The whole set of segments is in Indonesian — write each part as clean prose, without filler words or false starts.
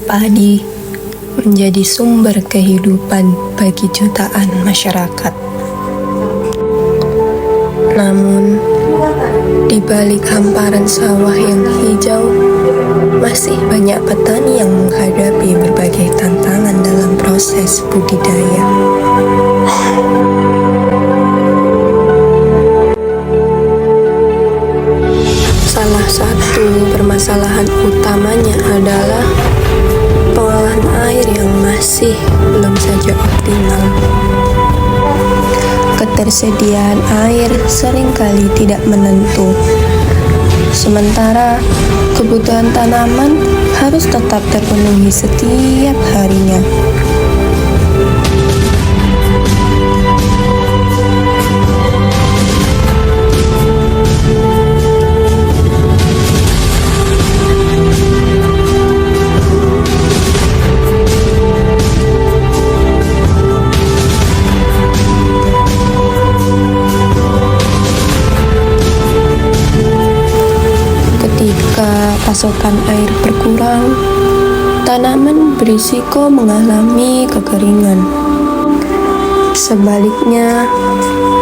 Padi menjadi sumber kehidupan bagi jutaan masyarakat. Namun, di balik hamparan sawah yang hijau, masih banyak petani yang menghadapi berbagai tantangan dalam proses budidaya. Salah satu permasalahan utamanya adalah pengolahan air yang masih belum saja optimal. Ketersediaan air seringkali tidak menentu, sementara kebutuhan tanaman harus tetap terpenuhi setiap harinya. Ketika pasokan air berkurang, tanaman berisiko mengalami kekeringan. Sebaliknya,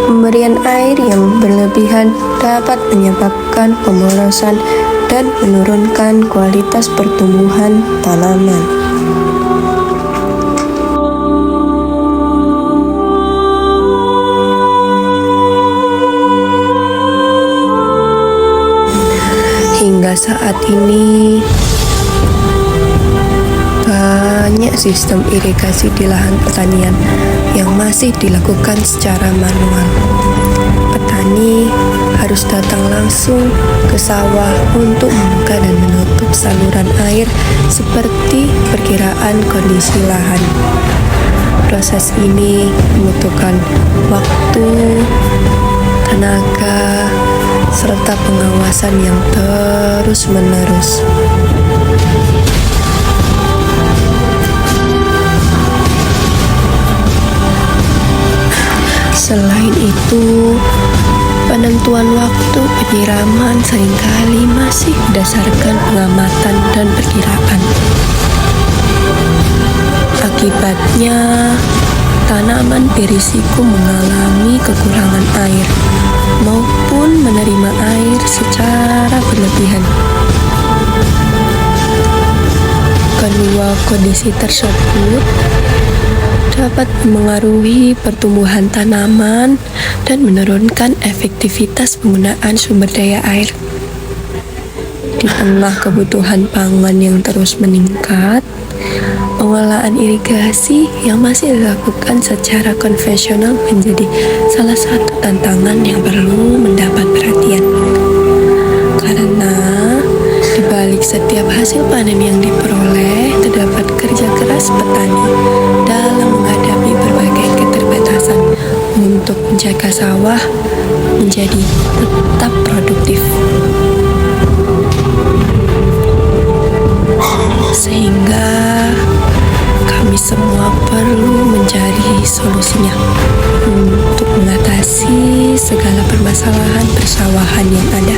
pemberian air yang berlebihan dapat menyebabkan pemborosan dan menurunkan kualitas pertumbuhan tanaman. Hingga saat ini, banyak sistem irigasi di lahan pertanian yang masih dilakukan secara manual. Petani harus datang langsung ke sawah untuk membuka dan menutup saluran air seperti perkiraan kondisi lahan. Proses ini membutuhkan waktu, tenaga, serta pengawasan yang terus-menerus. Selain itu, penentuan waktu penyiraman seringkali masih berdasarkan pengamatan dan perkiraan. Akibatnya, tanaman berisiko mengalami kekurangan air maupun menerima air secara berlebihan. Kedua kondisi tersebut dapat mengaruhi pertumbuhan tanaman dan menurunkan efektivitas penggunaan sumber daya air. Di tengah kebutuhan pangan yang terus meningkat, pengolahan irigasi yang masih dilakukan secara konvensional menjadi salah satu tantangan yang perlu mendapat perhatian. Karena di balik setiap hasil panen yang diperoleh, terdapat kerja keras petani dalam menghadapi berbagai keterbatasan untuk menjaga sawah menjadi tetap produktif. Sehingga kami semua perlu mencari solusinya untuk mengatasi segala permasalahan persawahan yang ada.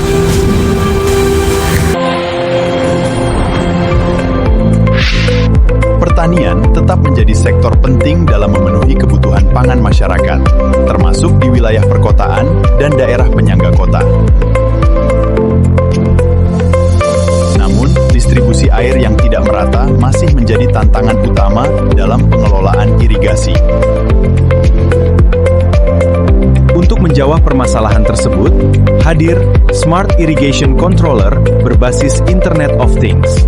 Pertanian tetap menjadi sektor penting dalam memenuhi kebutuhan pangan masyarakat, termasuk di wilayah perkotaan dan daerah penyangga kota. Namun, distribusi air yang tidak merata masih menjadi tantangan utama dalam pengelolaan irigasi. Untuk menjawab permasalahan tersebut, hadir Smart Irrigation Controller berbasis Internet of Things.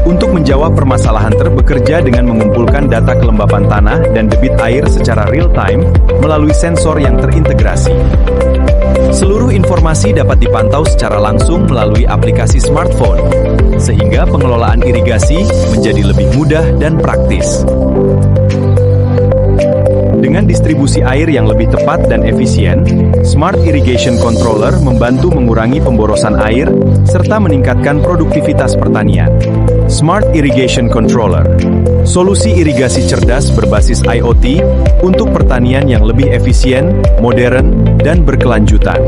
Untuk menjawab permasalahan bekerja dengan mengumpulkan data kelembapan tanah dan debit air secara real-time melalui sensor yang terintegrasi. Seluruh informasi dapat dipantau secara langsung melalui aplikasi smartphone, sehingga pengelolaan irigasi menjadi lebih mudah dan praktis. Dengan distribusi air yang lebih tepat dan efisien, Smart Irrigation Controller membantu mengurangi pemborosan air serta meningkatkan produktivitas pertanian. Smart Irrigation Controller, solusi irigasi cerdas berbasis IoT untuk pertanian yang lebih efisien, modern, dan berkelanjutan.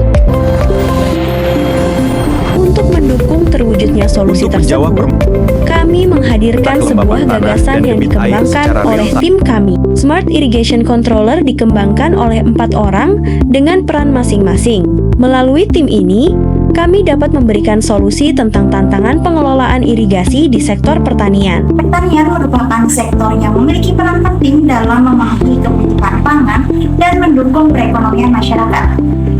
Untuk mendukung terwujud terwujudnya solusi Untuk menjawab tersebut, kami menghadirkan sebuah kelembapan tanah gagasan dan yang debit air dikembangkan secara oleh real-time. tim kami. Smart Irrigation Controller dikembangkan oleh 4 orang dengan peran masing-masing. Melalui tim ini, kami dapat memberikan solusi tentang tantangan pengelolaan irigasi di sektor pertanian. Pertanian merupakan sektor yang memiliki peran penting dalam memenuhi kebutuhan pangan dan mendukung perekonomian masyarakat.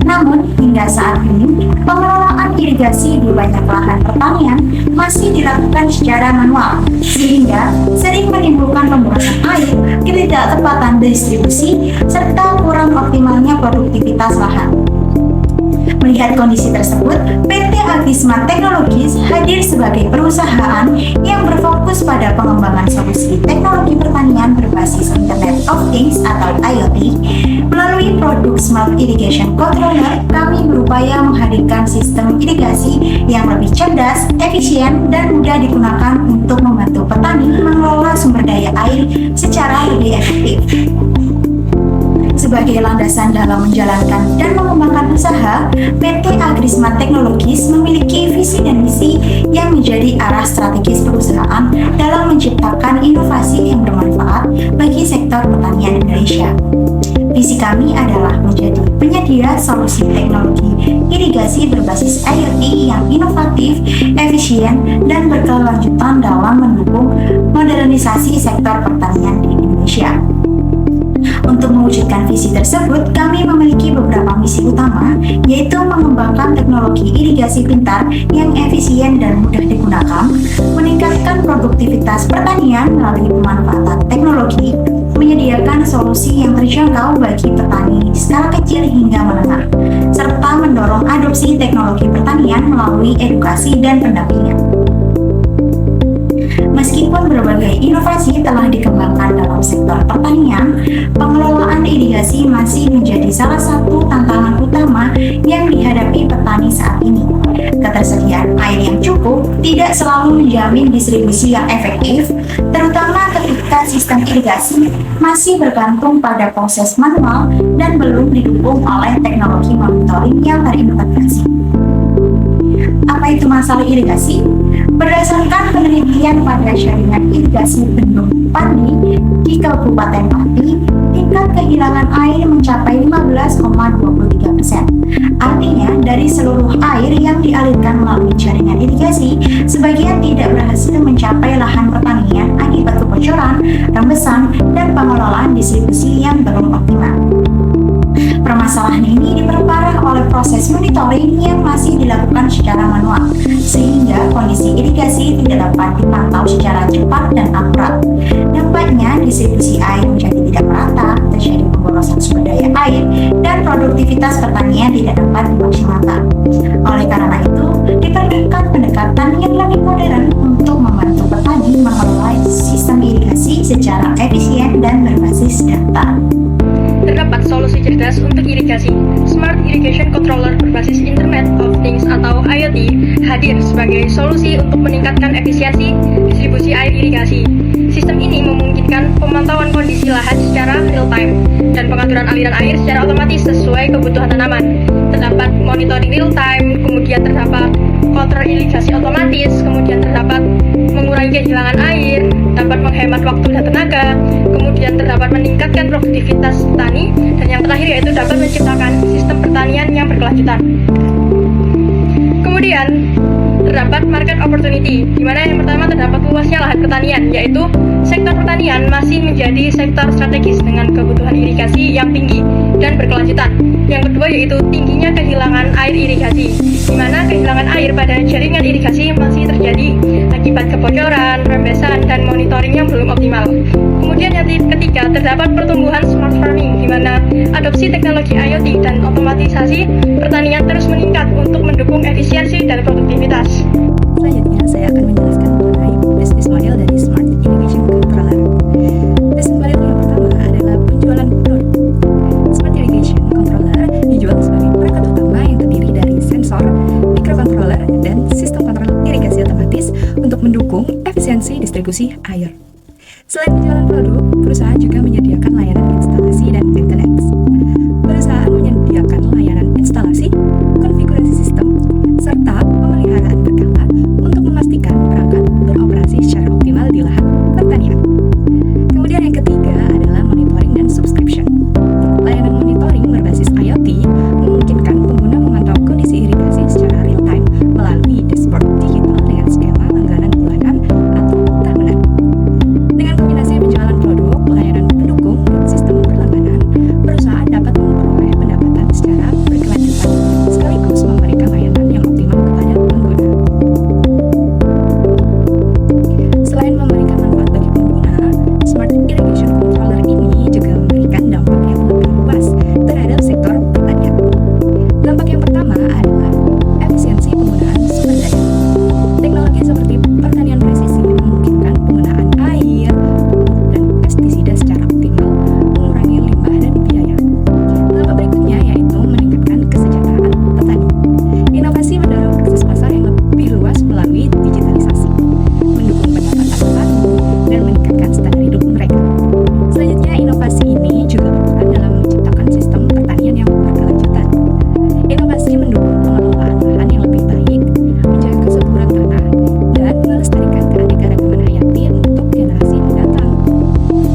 Namun, hingga saat ini, pengelolaan irigasi di banyak lahan pertanian masih dilakukan secara manual, sehingga sering menimbulkan pemborosan air, ketidaktepatan distribusi, serta kurang optimalnya produktivitas lahan. Melihat kondisi tersebut, PT Agrismart Technologies hadir sebagai perusahaan yang berfokus pada pengembangan solusi teknologi pertanian berbasis Internet of Things atau IoT. Melalui produk Smart Irrigation Controller, kami berupaya menghadirkan sistem irigasi yang lebih cerdas, efisien, dan mudah digunakan untuk membantu petani mengelola sumber daya air secara lebih efektif. Sebagai landasan dalam menjalankan dan mengembangkan usaha, PT Agrismart Technologies memiliki visi dan misi yang menjadi arah strategis perusahaan dalam menciptakan inovasi yang bermanfaat bagi sektor pertanian Indonesia. Visi kami adalah menjadi penyedia solusi teknologi irigasi berbasis IoT yang inovatif, efisien, dan berkelanjutan dalam mendukung modernisasi sektor pertanian di Indonesia. Untuk mewujudkan visi tersebut, kami memiliki beberapa misi utama, yaitu mengembangkan teknologi irigasi pintar yang efisien dan mudah digunakan, meningkatkan produktivitas pertanian melalui pemanfaatan teknologi, menyediakan solusi yang terjangkau bagi petani skala kecil hingga menengah, serta mendorong adopsi teknologi pertanian melalui edukasi dan pendampingan. Meskipun berbagai inovasi telah dikembangkan dalam sektor pertanian, pengelolaan irigasi masih menjadi salah satu tantangan utama yang dihadapi petani saat ini. Ketersediaan air yang cukup tidak selalu menjamin distribusi yang efektif, terutama ketika sistem irigasi masih bergantung pada proses manual dan belum didukung oleh teknologi monitoring yang terintegrasi. Apa itu masalah irigasi? Berdasarkan penelitian pada jaringan irigasi Bendung Pandi di Kabupaten Pati, tingkat kehilangan air mencapai 15,23%. Artinya, dari seluruh air yang dialirkan melalui jaringan irigasi, sebagian tidak berhasil mencapai lahan pertanian akibat kebocoran, rembesan, dan pengelolaan distribusi yang belum optimal. Permasalahan ini diperparah oleh proses monitoring yang masih dilakukan secara manual, sehingga kondisi irigasi tidak dapat dipantau secara cepat dan akurat. Dampaknya, distribusi air menjadi tidak merata, terjadi pemborosan sumber daya air, dan produktivitas pertanian tidak dapat dimaksimalkan. Oleh karena itu, diperlukan pendekatan yang lebih modern untuk membantu petani mengelola sistem irigasi secara efisien dan berbasis data. Terdapat solusi cerdas untuk irigasi. Smart Irrigation Controller berbasis Internet of Things atau IoT hadir sebagai solusi untuk meningkatkan efisiensi distribusi air irigasi. Sistem ini memungkinkan pemantauan kondisi lahan secara real-time dan pengaturan aliran air secara otomatis sesuai kebutuhan tanaman. Terdapat monitoring real-time, kemudian terdapat kontrol irigasi otomatis, kemudian terdapat mengurangi kehilangan air, dapat menghemat waktu dan tenaga, kemudian terdapat meningkatkan produktivitas petani, dan yang terakhir yaitu dapat menciptakan sistem pertanian yang berkelanjutan. Kemudian terdapat market opportunity, di mana yang pertama terdapat luasnya lahan pertanian, yaitu sektor pertanian masih menjadi sektor strategis dengan kebutuhan irigasi yang tinggi dan berkelanjutan. Yang kedua yaitu tingginya kehilangan air irigasi, di mana kehilangan air pada jaringan irigasi masih terjadi akibat kebocoran, rembesan, dan monitoring yang belum optimal. Kemudian yang ketiga terdapat pertumbuhan smart farming, di mana adopsi teknologi IoT dan otomatisasi pertanian terus meningkat untuk mendukung efisiensi dan produktivitas. Selanjutnya, saya akan menjelaskan mengenai bisnis model dari Smart Irrigation Controller. Bisnis model yang pertama adalah penjualan produk. Smart Irrigation Controller dijual sebagai perangkat utama yang terdiri dari sensor, microcontroller, dan sistem kontrol irigasi otomatis untuk mendukung efisiensi distribusi air. Selain penjualan produk, perusahaan juga menyediakan layanan instalasi dan maintenance. Perusahaan menyediakan layanan instalasi, konfigurasi sistem, serta pemeliharaan berkala untuk melalui digitalisasi, mendukung pendapatan baru, dan meningkatkan standar hidup mereka. Selanjutnya, inovasi ini juga berperan dalam menciptakan sistem pertanian yang berkelanjutan. Inovasi mendukung pengelolaan lahan yang lebih baik, menjaga kesuburan tanah, dan melestarikan keanekaragaman hayati untuk generasi mendatang.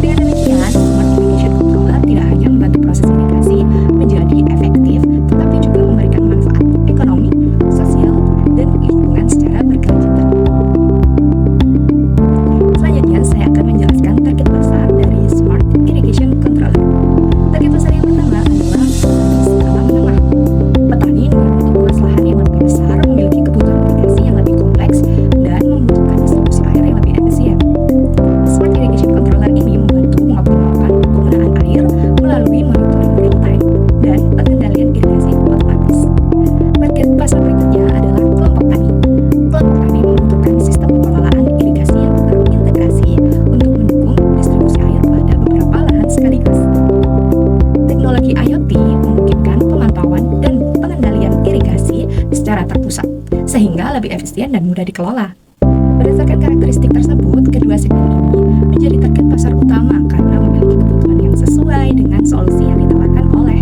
Dengan demikian, Smart Irrigation Controller tidak hanya membantu proses irigasi menjadi efektif, tetapi juga memberikan manfaat ekonomi, sosial, dan lingkungan secara berkelanjutan. Selanjutnya, saya akan menjelaskan target pasar dari Smart Irrigation Controller. Target pasar yang pertama adalah petani skala menengah. Petani dengan bentuk luas lahan yang lebih besar, memiliki kebutuhan irigasi yang lebih kompleks, dan membutuhkan distribusi air yang lebih efisien. Smart Irrigation Controller ini membantu mengoptimalkan penggunaan air melalui monitoring real time dan pengendalian irigasi otomatis. Target pasar berikutnya adalah kelompok tani. Kelompok tani membutuhkan sistem pengelolaan irigasi yang terintegrasi untuk mendukung distribusi air pada beberapa lahan sekaligus. Teknologi IoT memungkinkan pemantauan dan pengendalian irigasi secara terpusat, sehingga lebih efisien dan mudah dikelola. Berdasarkan karakteristik tersebut, kedua segmen ini menjadi target pasar utama karena memiliki kebutuhan yang sesuai dengan solusi yang ditawarkan oleh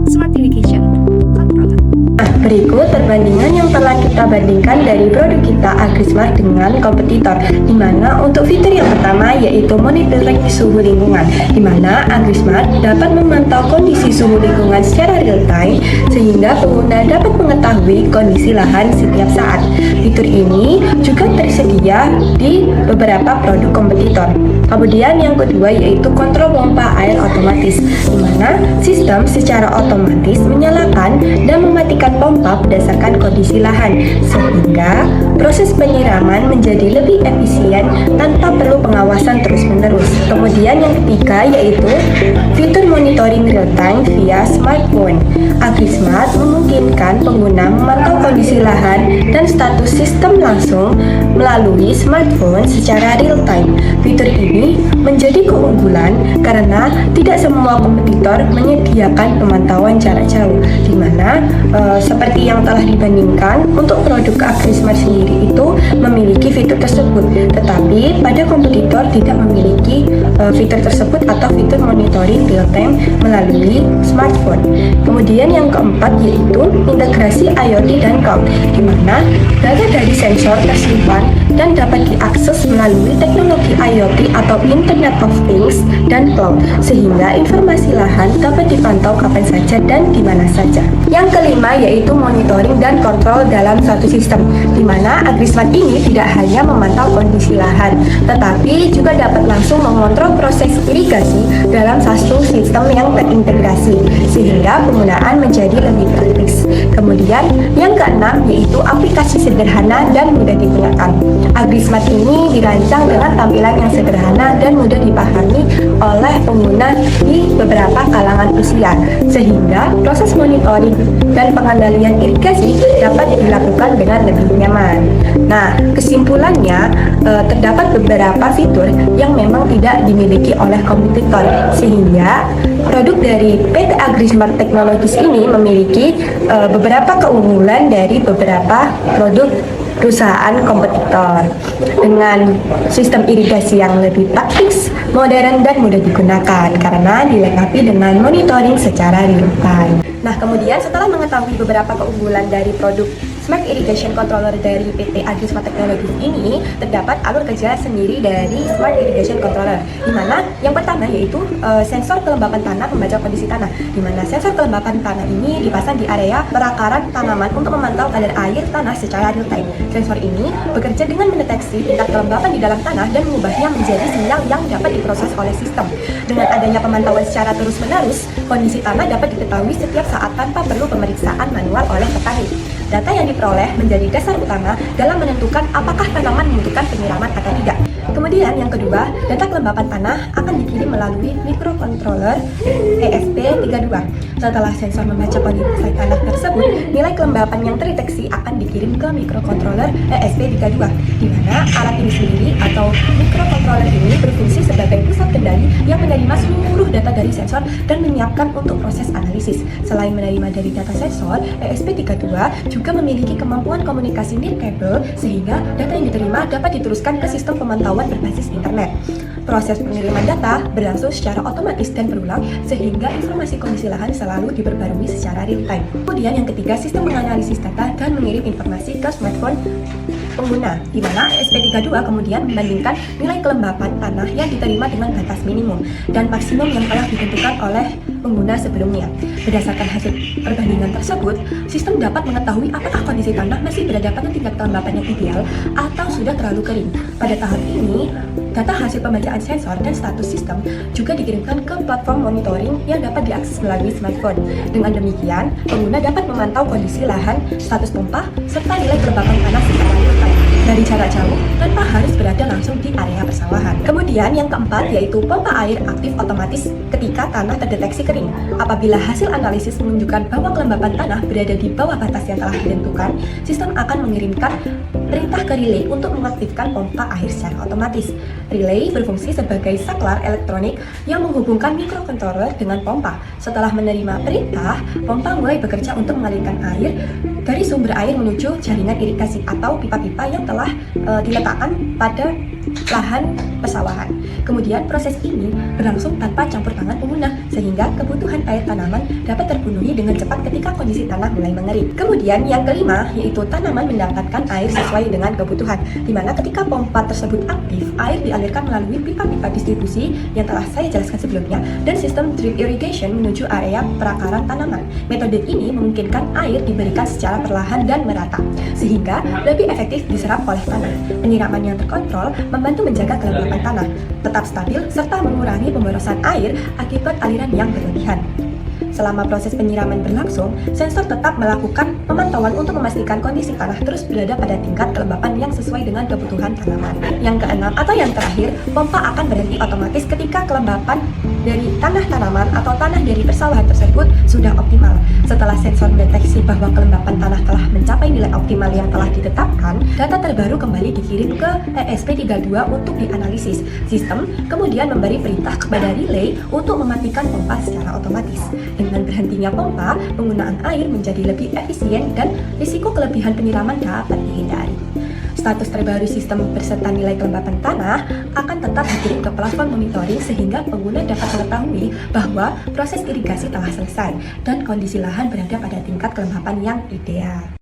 Smart Irrigation Controller. Berikut perbandingan yang telah kita bandingkan dari produk kita AgriSmart dengan kompetitor, di mana untuk fitur yang pertama yaitu monitoring suhu lingkungan, di mana AgriSmart dapat memantau kondisi suhu lingkungan secara real time sehingga pengguna dapat mengetahui kondisi lahan setiap saat. Fitur ini juga tersedia di beberapa produk kompetitor. Kemudian yang kedua yaitu kontrol pompa air otomatis, di mana sistem secara otomatis menyalakan dan mematikan pompa berdasarkan kondisi lahan, sehingga proses penyiraman menjadi lebih efisien tanpa perlu pengawasan terus-menerus. Kemudian yang ketiga yaitu fitur monitoring real time via smartphone. AgriSmart memungkinkan pengguna memantau kondisi lahan dan status sistem langsung melalui smartphone secara real time. Fitur ini menjadi keunggulan karena tidak semua kompetitor menyediakan pemantauan jarak jauh, di mana seperti yang telah dibandingkan untuk produk AgriSmart sendiri itu memiliki fitur tersebut, tetapi pada kompetitor tidak memiliki fitur tersebut atau fitur monitoring real time melalui smartphone. Kemudian yang keempat yaitu integrasi IoT dan cloud, di mana data dari sensor tersimpan dan dapat diakses melalui teknologi IoT atau Internet of Things dan cloud, sehingga informasi lahan dapat dipantau kapan saja dan di mana saja. Yang kelima yaitu monitoring dan kontrol dalam satu sistem, di mana AgriSmart ini tidak hanya memantau kondisi lahan, tetapi juga dapat langsung mengontrol proses irigasi dalam satu sistem yang terintegrasi, sehingga penggunaan menjadi lebih praktis. Kemudian yang keenam yaitu aplikasi sederhana dan mudah digunakan. AgriSmart ini dirancang dengan tampilan yang sederhana dan mudah dipahami oleh pengguna di beberapa kalangan usia, sehingga proses monitoring dan pengendalian irigasi dapat dilakukan dengan lebih nyaman. Nah, kesimpulannya terdapat beberapa fitur yang memang tidak dimiliki oleh kompetitor, sehingga produk dari PT AgriSmart Technologies ini memiliki beberapa keunggulan dari beberapa produk perusahaan kompetitor dengan sistem irigasi yang lebih praktis, modern, dan mudah digunakan karena dilengkapi dengan monitoring secara real time. Nah, kemudian setelah mengetahui beberapa keunggulan dari produk Smart Irrigation Controller dari PT AgriSmart Technologies ini, terdapat alur kerja sendiri dari Smart Irrigation Controller, di mana yang pertama yaitu sensor kelembapan tanah membaca kondisi tanah, di mana sensor kelembapan tanah ini dipasang di area perakaran tanaman untuk memantau kadar air tanah secara real time. Sensor ini bekerja dengan mendeteksi tingkat kelembapan di dalam tanah dan mengubahnya menjadi sinyal yang dapat diproses oleh sistem. Dengan adanya pemantauan secara terus-menerus, kondisi tanah dapat diketahui setiap saat tanpa perlu pemeriksaan manual oleh petani. Data yang diperoleh menjadi dasar utama dalam menentukan apakah tanaman membutuhkan penyiraman atau tidak. Kemudian yang kedua, data kelembapan tanah akan dikirim melalui microcontroller ESP32. Setelah sensor membaca kondisi tanah tersebut, nilai kelembapan yang terdeteksi akan dikirim ke microcontroller ESP32, di mana alat ini sendiri atau microcontroller ini berfungsi sebagai pusat kendali yang menerima seluruh data dari sensor dan menyiapkan untuk proses analisis. Selain menerima dari data sensor, ESP32 juga juga memiliki kemampuan komunikasi nirkabel sehingga data yang diterima dapat diteruskan ke sistem pemantauan berbasis internet. Proses pengiriman data berlangsung secara otomatis dan berulang sehingga informasi kondisi lahan selalu diperbarui secara real time. Kemudian yang ketiga, sistem menganalisis data dan mengirim informasi ke smartphone pengguna, di mana SP32 kemudian membandingkan nilai kelembapan tanah yang diterima dengan batas minimum dan maksimum yang telah ditentukan oleh pengguna sebelumnya. Berdasarkan hasil perbandingan tersebut, sistem dapat mengetahui apakah kondisi tanah masih berada pada tingkat kelembapan yang ideal atau sudah terlalu kering. Pada tahap ini, data hasil pembacaan sensor dan status sistem juga dikirimkan ke platform monitoring yang dapat diakses melalui smartphone. Dengan demikian, pengguna dapat memantau kondisi lahan, status pompa, serta nilai kelembapan tanah secara real time dari jarak jauh tanpa harus berada langsung di area persawahan. Kemudian yang keempat yaitu pompa air aktif otomatis ketika tanah terdeteksi kering. Apabila hasil analisis menunjukkan bahwa kelembapan tanah berada di bawah batas yang telah ditentukan, sistem akan mengirimkan perintah ke relay untuk mengaktifkan pompa air secara otomatis. Relay berfungsi sebagai saklar elektronik yang menghubungkan mikrokontroler dengan pompa. Setelah menerima perintah, pompa mulai bekerja untuk mengalirkan air dari sumber air menuju jaringan irigasi atau pipa-pipa yang telah diletakkan pada lahan persawahan. Kemudian proses ini berlangsung tanpa campur tangan pengguna sehingga kebutuhan air tanaman dapat terpenuhi dengan cepat ketika kondisi tanah mulai mengering. Kemudian yang kelima yaitu tanaman mendapatkan air sesuai dengan kebutuhan, di mana ketika pompa tersebut aktif, air dialirkan melalui pipa-pipa distribusi yang telah saya jelaskan sebelumnya dan sistem drip irrigation menuju area perakaran tanaman. Metode ini memungkinkan air diberikan secara perlahan dan merata sehingga lebih efektif diserap oleh tanah. Penyiraman yang terkontrol membantu menjaga kelembapan tanah tetap stabil serta mengurangi pemborosan air akibat aliran yang berlebihan. Selama proses penyiraman berlangsung, sensor tetap melakukan pemantauan untuk memastikan kondisi tanah terus berada pada tingkat kelembapan yang sesuai dengan kebutuhan tanaman. Yang keenam atau yang terakhir, pompa akan berhenti otomatis ketika kelembapan dari tanah tanaman atau tanah dari persawahan tersebut sudah optimal. Setelah sensor mendeteksi bahwa kelembapan tanah telah mencapai nilai optimal yang telah ditetapkan, data terbaru kembali dikirim ke ESP32 untuk dianalisis. Sistem kemudian memberi perintah kepada relay untuk mematikan pompa secara otomatis. Dengan berhentinya pompa, penggunaan air menjadi lebih efisien dan risiko kelebihan penyiraman dapat dihindari. Status terbaru sistem beserta nilai kelembapan tanah akan tetap dikirim ke platform monitoring sehingga pengguna dapat mengetahui bahwa proses irigasi telah selesai dan kondisi lahan berada pada tingkat kelembapan yang ideal.